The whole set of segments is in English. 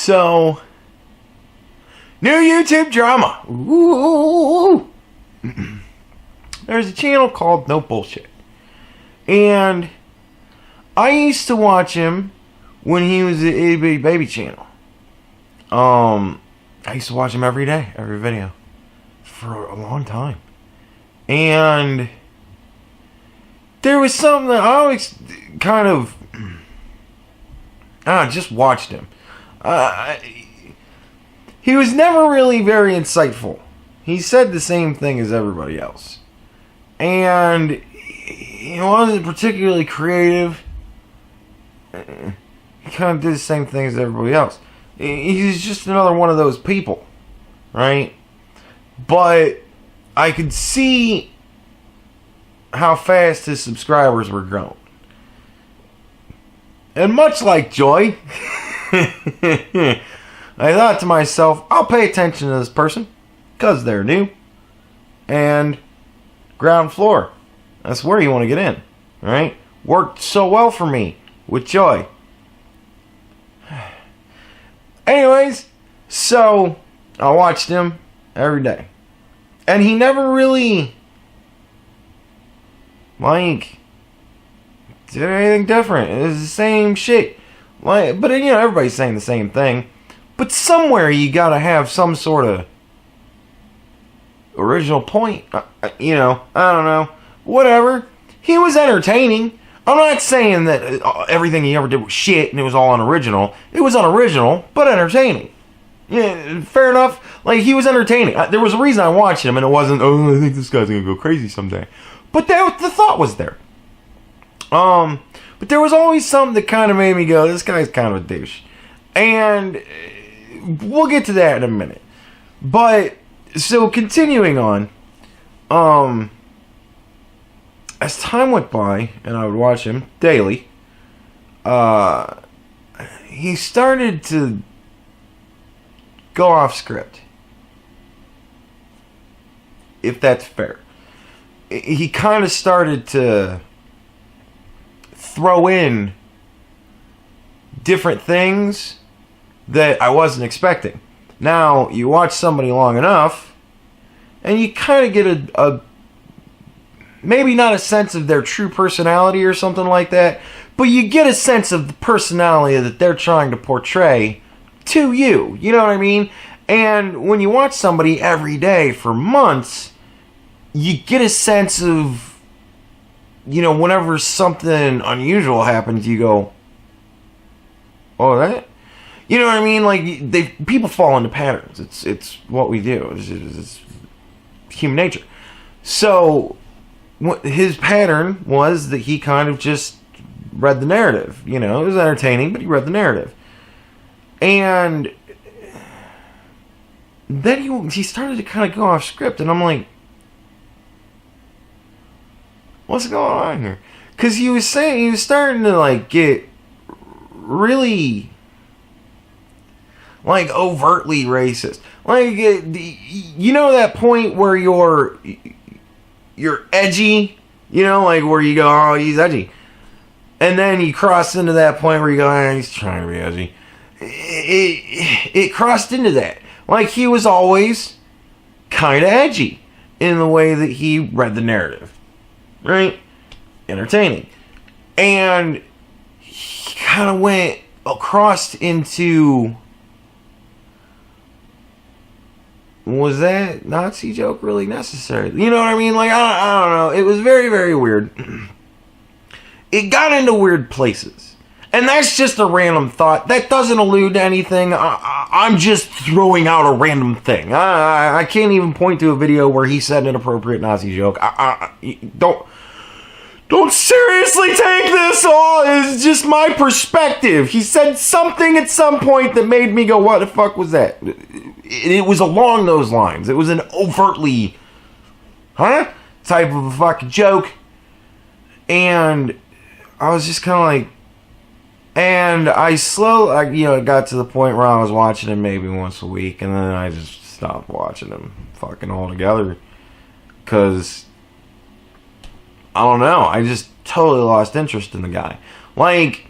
So, new YouTube drama. Ooh. There's a channel called No Bullshit. And I used to watch him when he was the Itty Bitty Baby channel. I used to watch him every day, every video, for a long time. And there was something that I always kind of, I just watched him. He was never really very insightful. He said the same thing as everybody else. And he wasn't particularly creative. He kind of did the same thing as everybody else. He's just another one of those people, right? But I could see how fast his subscribers were growing. And much like Joy, I thought to myself, I'll pay attention to this person because they're new. And ground floor, that's where you want to get in, right? Worked so well for me with Joy. Anyways, so I watched him every day. And he never really, like, did anything different. It was the same shit. Like, but, you know, everybody's saying the same thing. But somewhere you gotta have some sort of original point. You know, I don't know. Whatever. He was entertaining. I'm not saying that everything he ever did was shit and it was all unoriginal. It was unoriginal, but entertaining. Yeah, fair enough. Like, he was entertaining. There was a reason I watched him, and it wasn't, oh, I think this guy's gonna go crazy someday. But the thought was there. But there was always something that kind of made me go, this guy's kind of a douche. And we'll get to that in a minute. But, so continuing on, as time went by, and I would watch him daily, he started to go off script. If that's fair. He kind of started to throw in different things that I wasn't expecting. Now, you watch somebody long enough, and you kind of get a maybe not a sense of their true personality or something like that, but you get a sense of the personality that they're trying to portray to you. You know what I mean? And when you watch somebody every day for months, you get a sense of, you know, whenever something unusual happens, you go, oh, that? You know what I mean? Like, people fall into patterns. It's what we do. It's human nature. So his pattern was that he kind of just read the narrative. You know, it was entertaining, but he read the narrative. And then he started to kind of go off script, and I'm like, what's going on here? Because he was starting to, like, get really, like, overtly racist. Like, you know that point where you're edgy, you know, like where you go, oh, he's edgy. And then you cross into that point where you go, he's trying to be edgy. It crossed into that. Like, he was always kind of edgy in the way that he read the narrative. Right? Entertaining. And he kind of went across into, was that Nazi joke really necessary? You know what I mean? Like, I don't know. It was very, very weird. It got into weird places. And that's just a random thought. That doesn't allude to anything. I'm just throwing out a random thing. I can't even point to a video where he said an inappropriate Nazi joke. Don't seriously take this all. It's just my perspective. He said something at some point that made me go, what the fuck was that? It was along those lines. It was an overtly, type of a fucking joke. And I was just kind of like, and I got to the point where I was watching him maybe once a week, and then I just stopped watching him fucking altogether. Because, I don't know, I just totally lost interest in the guy. Like,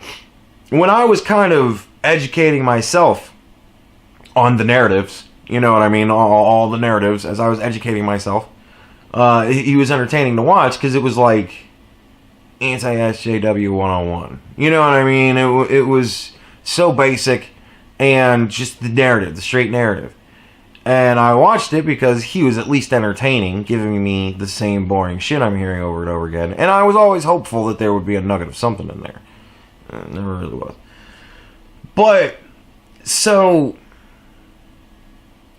when I was kind of educating myself on the narratives. You know what I mean? All the narratives as I was educating myself. He was entertaining to watch because it was like anti-SJW 101. You know what I mean? It was so basic and just the narrative, the straight narrative. And I watched it because he was at least entertaining, giving me the same boring shit I'm hearing over and over again. And I was always hopeful that there would be a nugget of something in there. It never really was. But, so,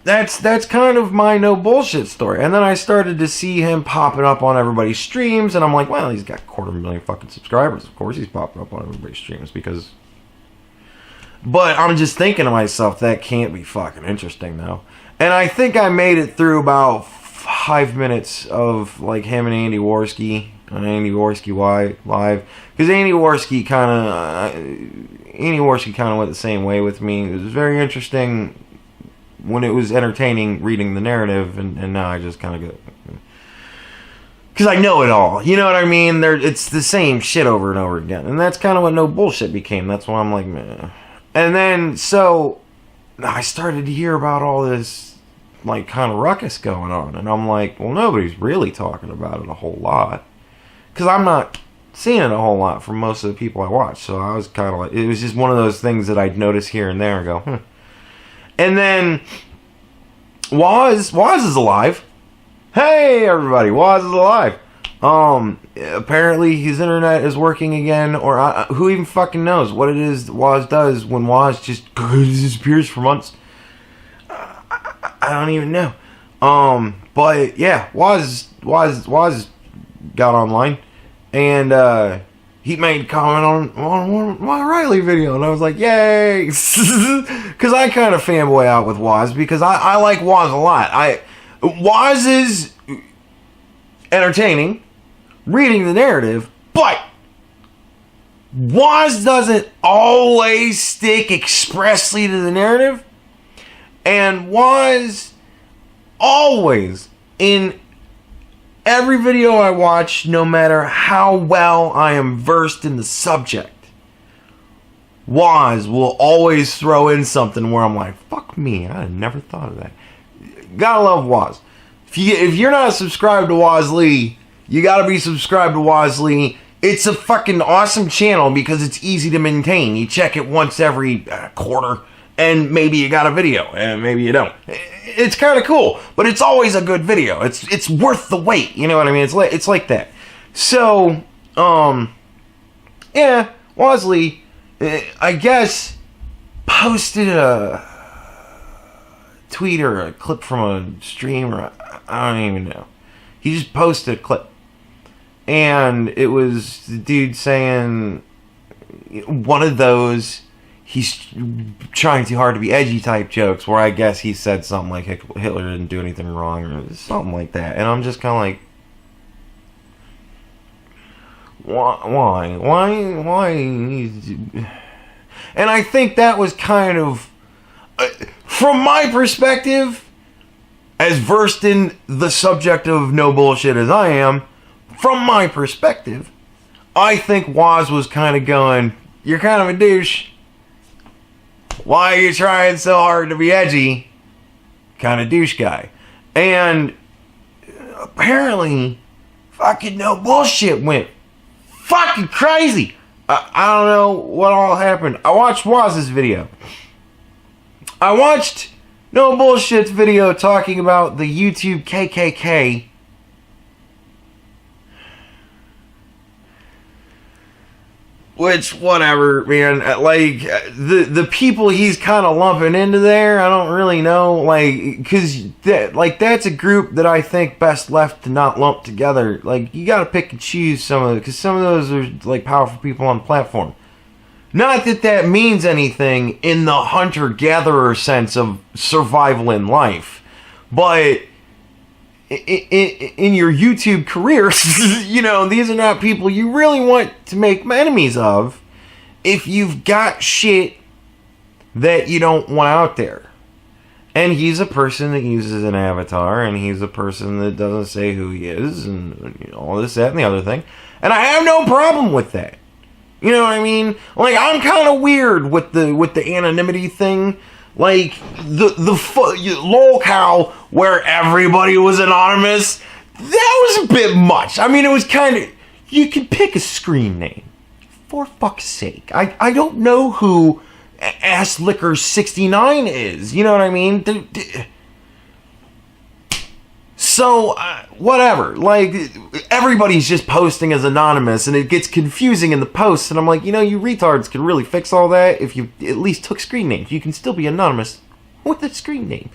that's kind of my no bullshit story. And then I started to see him popping up on everybody's streams, and I'm like, well, he's got 250,000 fucking subscribers. Of course he's popping up on everybody's streams, because... But I'm just thinking to myself, that can't be fucking interesting, though. And I think I made it through about 5 minutes of, like, him and Andy Worski on Andy Worski Live. Because Andy Worski kind of went the same way with me. It was very interesting when it was entertaining reading the narrative, and now I just kind of go... Because I know it all. You know what I mean? It's the same shit over and over again. And that's kind of what no bullshit became. That's why I'm like, meh. And then, so, I started to hear about all this, like, kind of ruckus going on. And I'm like, well, nobody's really talking about it a whole lot. Because I'm not seeing it a whole lot from most of the people I watch. So I was kind of like, it was just one of those things that I'd notice here and there and go, And then, Woz is alive. Hey, everybody, Woz is alive. Apparently his internet is working again, or who even fucking knows what it is Woz does when Woz just disappears for months. I don't even know. But yeah, Woz got online, and he made a comment on my Riley video, and I was like, yay! Because I kind of fanboy out with Woz, because I like Woz a lot. Woz is entertaining, reading the narrative, but Woz doesn't always stick expressly to the narrative, and Woz always, in every video I watch, no matter how well I am versed in the subject, Woz will always throw in something where I'm like, fuck me, I never thought of that. Gotta love Woz. If you're not subscribed to Woz Lee, you gotta be subscribed to Woz Lee. It's a fucking awesome channel because it's easy to maintain. You check it once every quarter, and maybe you got a video, and maybe you don't. It's kind of cool, but it's always a good video. It's worth the wait. You know what I mean? It's like that. So, yeah, Woz Lee, I guess, posted a tweet or a clip from a stream, or I don't even know. He just posted a clip, and it was the dude saying one of those he's trying too hard to be edgy type jokes, where I guess he said something like Hitler didn't do anything wrong or something like that, and I'm just kind of like, why? And I think that was kind of, from my perspective, as versed in the subject of no bullshit as I am, from my perspective, I think Woz was kind of going, you're kind of a douche. Why are you trying so hard to be edgy? Kind of douche guy. And apparently, fucking no bullshit went fucking crazy. I don't know what all happened. I watched Woz's video. I watched No Bullshit's video talking about the YouTube KKK. Which, whatever, man. Like, the people he's kind of lumping into there, I don't really know. Like, because, that's a group that I think best left to not lump together. Like, you gotta pick and choose some of it, because some of those are, like, powerful people on the platform. Not that that means anything in the hunter-gatherer sense of survival in life, but in your YouTube career, you know, these are not people you really want to make enemies of if you've got shit that you don't want out there. And he's a person that uses an avatar, and he's a person that doesn't say who he is, and you know, all this, that, and the other thing. And I have no problem with that. You know what I mean? Like, I'm kind of weird with the anonymity thing. Like, lol cow, where everybody was anonymous, that was a bit much. I mean, it was kind of, you could pick a screen name. For fuck's sake. I don't know who AssLicker69 is. You know what I mean? So, whatever. Like, everybody's just posting as anonymous, and it gets confusing in the posts. And I'm like, you know, you retards can really fix all that if you at least took screen names. You can still be anonymous with a screen name.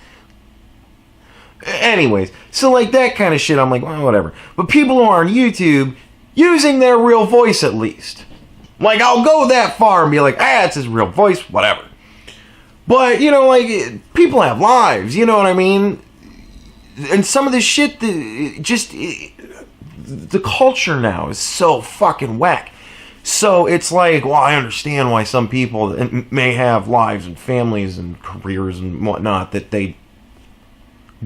Anyways, so like that kind of shit, I'm like, well, whatever. But people who are on YouTube, using their real voice at least. Like, I'll go that far and be like, it's his real voice, whatever. But, you know, like, people have lives, you know what I mean? And some of this shit, the culture now is so fucking whack. So it's like, well, I understand why some people may have lives and families and careers and whatnot that they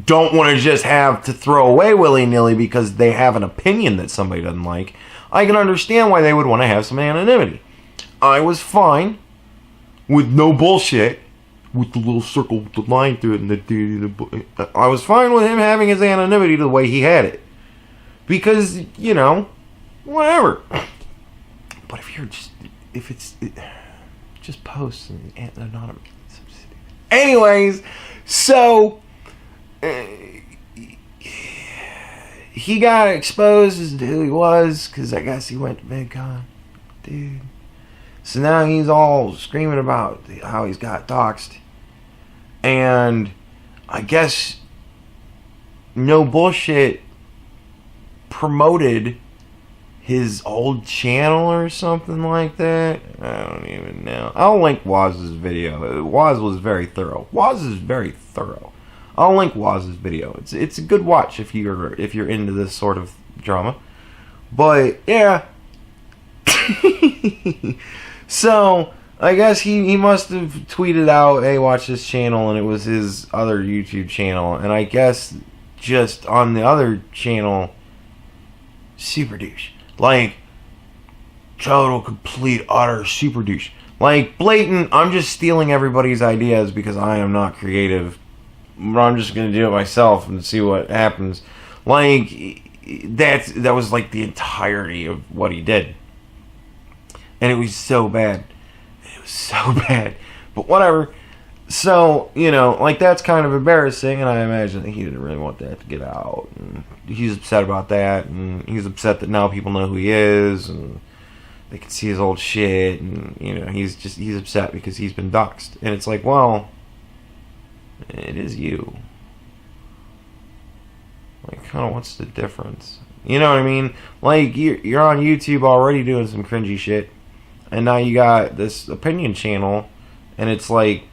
don't want to just have to throw away willy-nilly because they have an opinion that somebody doesn't like. I can understand why they would want to have some anonymity. I was fine with no bullshit, with the little circle with the line through it, and I was fine with him having his anonymity the way he had it. Because, you know, whatever. But if it's just posts and anonymous. Anyways, so he got exposed as to who he was, because I guess he went to VidCon. Dude. So now he's all screaming about how he's got doxxed. And I guess No Bullshit promoted his old channel or something like that. I don't even know. I'll link Waz's video. Waz was very thorough. Waz is very thorough. I'll link Waz's video. It's a good watch if you're into this sort of drama. But yeah. So I guess he must have tweeted out, hey, watch this channel, and it was his other YouTube channel. And I guess just on the other channel, super douche. Like, total, complete, utter super douche. Like, blatant, I'm just stealing everybody's ideas because I am not creative. But I'm just going to do it myself and see what happens. Like, that was like the entirety of what he did. And it was so bad. It was so bad. But whatever. So, you know, like, that's kind of embarrassing, and I imagine that he didn't really want that to get out. And he's upset about that, and he's upset that now people know who he is, and they can see his old shit, and, you know, he's upset because he's been doxxed. And it's like, well, it is you. Like, kind of, what's the difference? You know what I mean? Like, you're on YouTube already doing some cringy shit, and now you got this opinion channel, and it's like,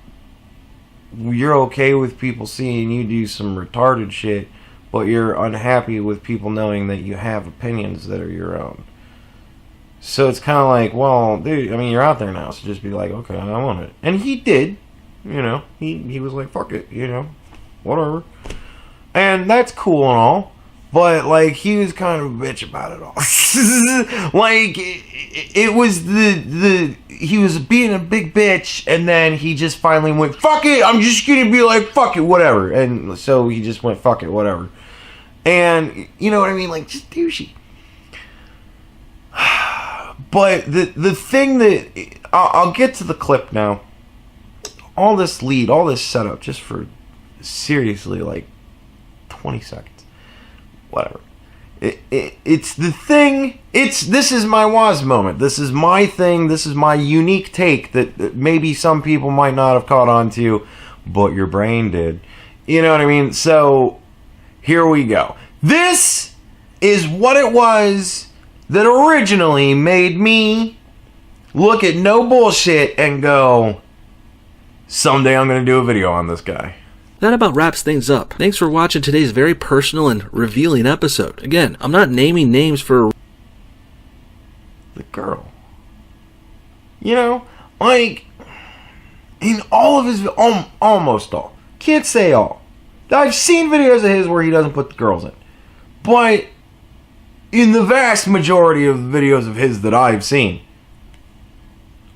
you're okay with people seeing you do some retarded shit, but you're unhappy with people knowing that you have opinions that are your own. So it's kind of like, well, dude, I mean, you're out there now, so just be like, okay, I want it. And he did, you know, he was like, fuck it, you know, whatever. And that's cool and all, but, like, he was kind of a bitch about it all. Like, it was he was being a big bitch, and then he just finally went, fuck it, I'm just gonna be like, fuck it, whatever. And so he just went, fuck it, whatever. And, you know what I mean? Like, just douchey. But the thing that, I'll get to the clip now. All this setup, just for, seriously, like, 20 seconds. Whatever. It's the thing. This is my Waz moment. This is my thing. This is my unique take that maybe some people might not have caught on to, but your brain did. You know what I mean? So, here we go. This is what it was that originally made me look at No Bullshit and go, someday I'm going to do a video on this guy. That about wraps things up. Thanks for watching today's very personal and revealing episode. Again, I'm not naming names for the girl. You know, like, in all of his, almost all. Can't say all. I've seen videos of his where he doesn't put the girls in. But in the vast majority of the videos of his that I've seen,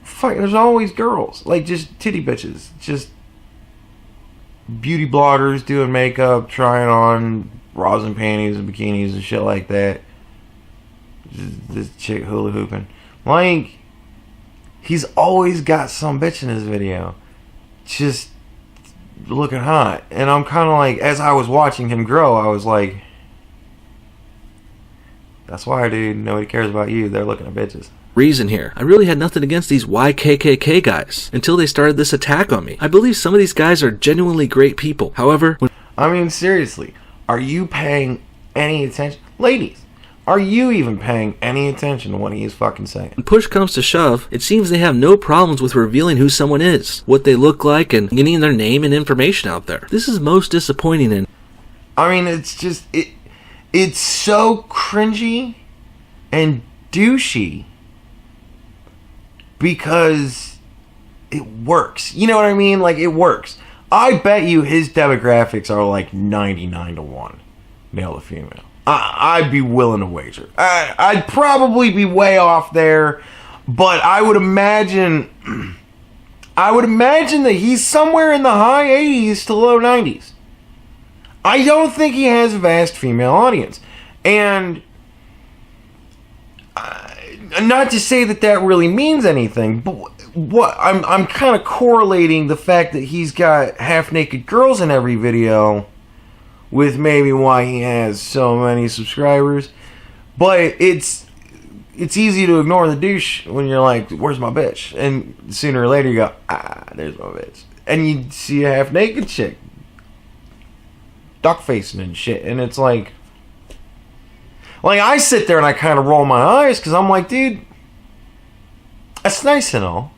fuck, there's always girls. Like, just titty bitches. Just beauty bloggers doing makeup, trying on bras and panties and bikinis and shit like that. This chick hula hooping. Like, he's always got some bitch in his video. Just looking hot. And I'm kind of like, as I was watching him grow, I was like, that's why, dude, nobody cares about you. They're looking at bitches. Reason here. I really had nothing against these YKKK guys until they started this attack on me. I believe some of these guys are genuinely great people. However, I mean, seriously, are you paying any attention? Ladies, are you even paying any attention to what he is fucking saying? when push comes to shove, it seems they have no problems with revealing who someone is, what they look like, and getting their name and information out there. This is most disappointing and I mean, it's just, it's so cringy and douchey because it works. You know what I mean? Like, it works. I bet you his demographics are like 99 to 1, male to female. I'd be willing to wager. I'd probably be way off there, but I would imagine that he's somewhere in the high 80s to low 90s. I don't think he has a vast female audience. And not to say that really means anything, but what I'm kind of correlating the fact that he's got half-naked girls in every video with maybe why he has so many subscribers. But it's easy to ignore the douche when you're like, where's my bitch? And sooner or later you go, there's my bitch. And you see a half-naked chick duck facing and shit, and it's like I sit there and I kind of roll my eyes because I'm like, dude, that's nice and all,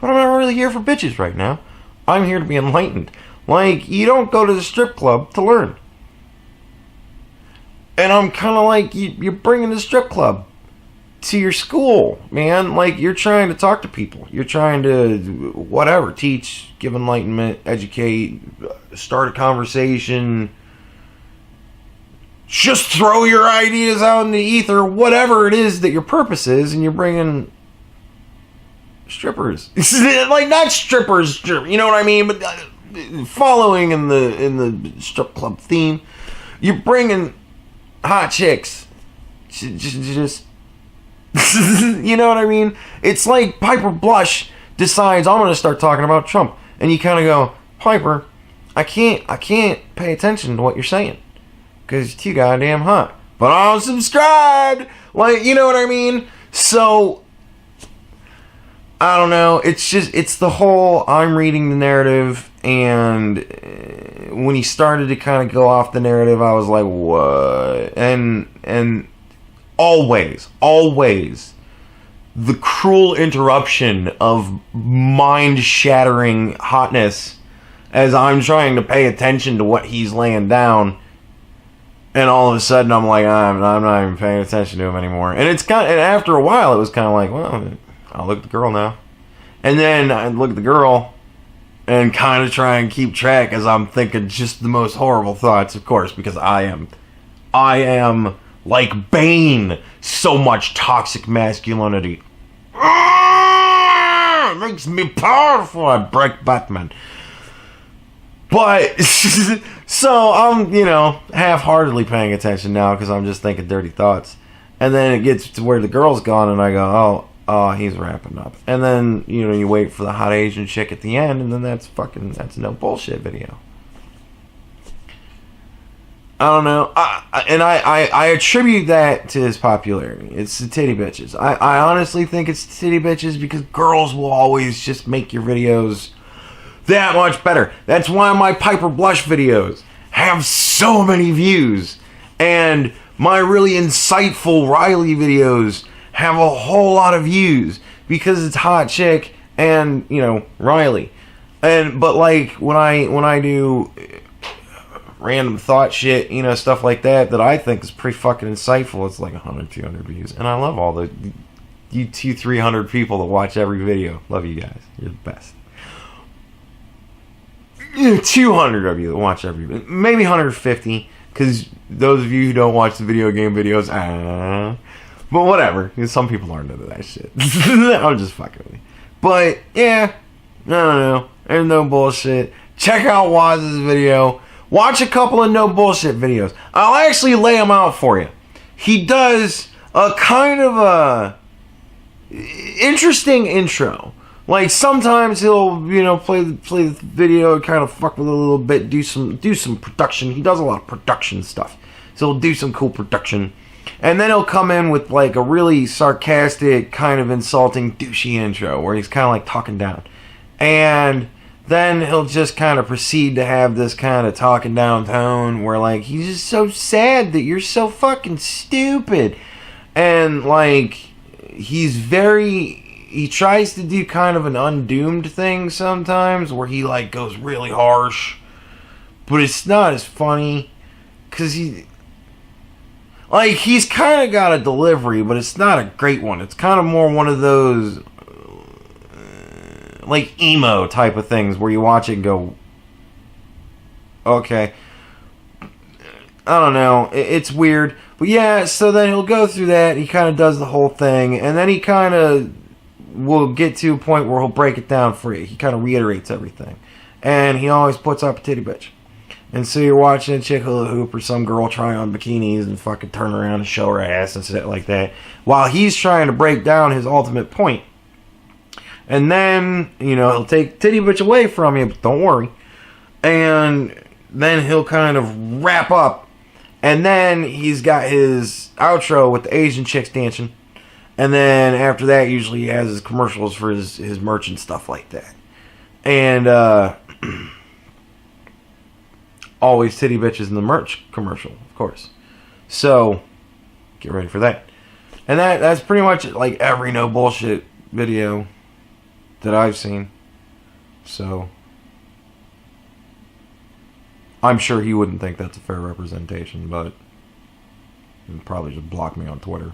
but I'm not really here for bitches right now. I'm here to be enlightened. Like, you don't go to the strip club to learn. And I'm kind of like, you're bringing the strip club to your school, man. Like, you're trying to talk to people. You're trying to, whatever, teach, give enlightenment, educate, start a conversation. Just throw your ideas out in the ether, whatever it is that your purpose is, and you're bringing strippers. Like, not strippers, you know what I mean? But following in the strip club theme, you're bringing hot chicks. Just you know what I mean? It's like Piper Blush decides, I'm going to start talking about Trump, and you kind of go, Piper, I can't pay attention to what you're saying because you're too goddamn hot. But I'm subscribed. Like, you know what I mean? So, I don't know. It's the whole I'm reading the narrative, and when he started to kind of go off the narrative, I was like, what? And always, the cruel interruption of mind-shattering hotness as I'm trying to pay attention to what he's laying down. And all of a sudden, I'm like, I'm not even paying attention to him anymore. And and after a while, it was kind of like, well, I'll look at the girl now. And then I look at the girl and kind of try and keep track as I'm thinking just the most horrible thoughts, of course, because I am like Bane, so much toxic masculinity. It makes me powerful. I break Batman. But, so I'm, half-heartedly paying attention now because I'm just thinking dirty thoughts. And then it gets to where the girl's gone and I go, oh, he's wrapping up. And then, you wait for the hot Asian chick at the end and then that's no bullshit video. I don't know. I attribute that to his popularity. It's the titty bitches. I honestly think it's the titty bitches because girls will always just make your videos that much better. That's why my Piper Blush videos have so many views. And my really insightful Riley videos have a whole lot of views because it's hot chick and, Riley. But like when I do random thought shit, stuff like that I think is pretty fucking insightful, it's like 100, 200 views. And I love all the you 200-300 people that watch every video. Love you guys. You're the best. 200 of you that watch every video. Maybe 150, because those of you who don't watch the video game videos, but whatever. Some people aren't into that shit. I'm just fucking with you. But, yeah, I don't know. There's no bullshit. check out Waz's video. Watch a couple of no bullshit videos. I'll actually lay them out for you. He does a kind of a interesting intro. Like sometimes he'll, play the video, kind of fuck with it a little bit, do some production. He does a lot of production stuff. So he'll do some cool production. And then he'll come in with like a really sarcastic, kind of insulting, douchey intro where he's kind of like talking down. And then he'll just kind of proceed to have this kind of talking down tone where like he's just so sad that you're so fucking stupid. And like he tries to do kind of an undoomed thing sometimes where he like goes really harsh. But it's not as funny because he's kind of got a delivery, but it's not a great one. It's kind of more one of those like emo type of things where you watch it and go, okay, I don't know, it's weird. But yeah, so then he'll go through that, he kind of does the whole thing, and then he kind of will get to a point where he'll break it down for you. He kind of reiterates everything. And he always puts up a titty bitch. And so you're watching a chick hula hoop or some girl try on bikinis and fucking turn around and show her ass and shit like that, while he's trying to break down his ultimate point. And then, he'll take titty bitch away from you, but don't worry. And then he'll kind of wrap up. And then he's got his outro with the Asian chicks dancing. And then after that, usually he has his commercials for his merch and stuff like that. And always titty bitches in the merch commercial, of course. So get ready for that. And that's pretty much like every no bullshit video that I've seen. So I'm sure he wouldn't think that's a fair representation, but he'd probably just block me on Twitter.